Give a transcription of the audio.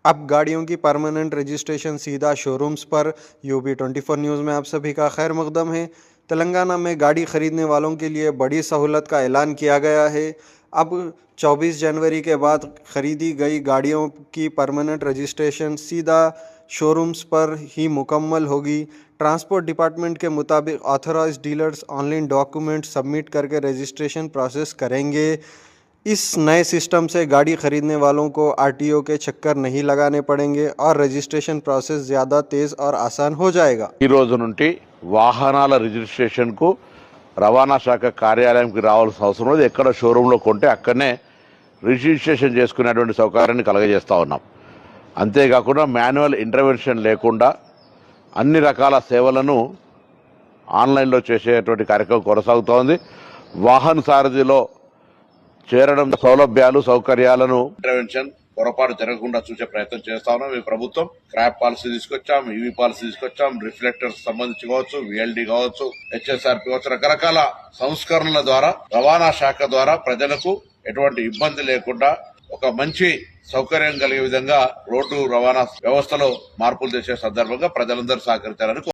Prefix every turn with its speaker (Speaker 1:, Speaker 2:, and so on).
Speaker 1: अब गाड़ियों की परमानेंट रजिस्ट्रेशन सीधा शोरूम्स पर। UB24 न्यूज़ में आप सभी का खैर मकदम है। तेलंगाना में गाड़ी खरीदने वालों के लिए बड़ी सहूलत का ऐलान किया गया है। अब 24 जनवरी के बाद खरीदी गई गाड़ियों की परमानेंट रजिस्ट्रेशन सीधा शोरूम्स पर ही मुकम्मल होगी। ट्रांसपोर्ट डिपार्टमेंट के मुताबिक authorised dealers online document submit करके रजिस्ट्रेशन प्रोसेस करेंगे। इस नए सिस्टम से गाड़ी खरीदने वालों को RTO के चक्कर नहीं लगाने पड़ेंगे और रजिस्ट्रेशन प्रोसेस ज़्यादा तेज़ और आसान हो जाएगा।
Speaker 2: ఈ రోజు నుండి వాహనాల రిజిస్ట్రేషన్ కు రవాణా శాఖ కార్యాలయంకి రావాల్సిన అవసరం లేదు. ఎక్కడ షోరూంలో కొంటే అక్కడనే రిజిస్ట్రేషన్ చేసుకునేటువంటి సౌకర్యాన్ని కలగజేస్తా ఉన్నాం. అంతేకాకుండా మాన్యువల్ ఇంటర్వెన్షన్ లేకుండా అన్ని రకాల సేవలను ఆన్లైన్లో చేసేటువంటి కార్యక్రమం కొనసాగుతోంది. వాహన సారథిలో చేరడం సౌలభ్యాలు సౌకర్యాలను ఇంటర్వెన్షన్ పొరపాటు జరగకుండా చూసే ప్రయత్నం చేస్తా ఉన్నాం. ఈ ప్రభుత్వం స్క్రాప్ పాలసీ తీసుకొచ్చాం, EV పాలసీ తీసుకొచ్చాం, రిఫ్లెక్టర్స్ సంబంధించి కావచ్చు, VLD కావచ్చు, HSRP కావచ్చు, రకరకాల సంస్కరణల ద్వారా రవాణా శాఖ ద్వారా ప్రజలకు ఎటువంటి ఇబ్బంది లేకుండా ఒక మంచి సౌకర్యం కలిగే విధంగా రోడ్డు రవాణా వ్యవస్థలో మార్పులు చేసే సందర్భంగా ప్రజలందరూ సహకరించాలని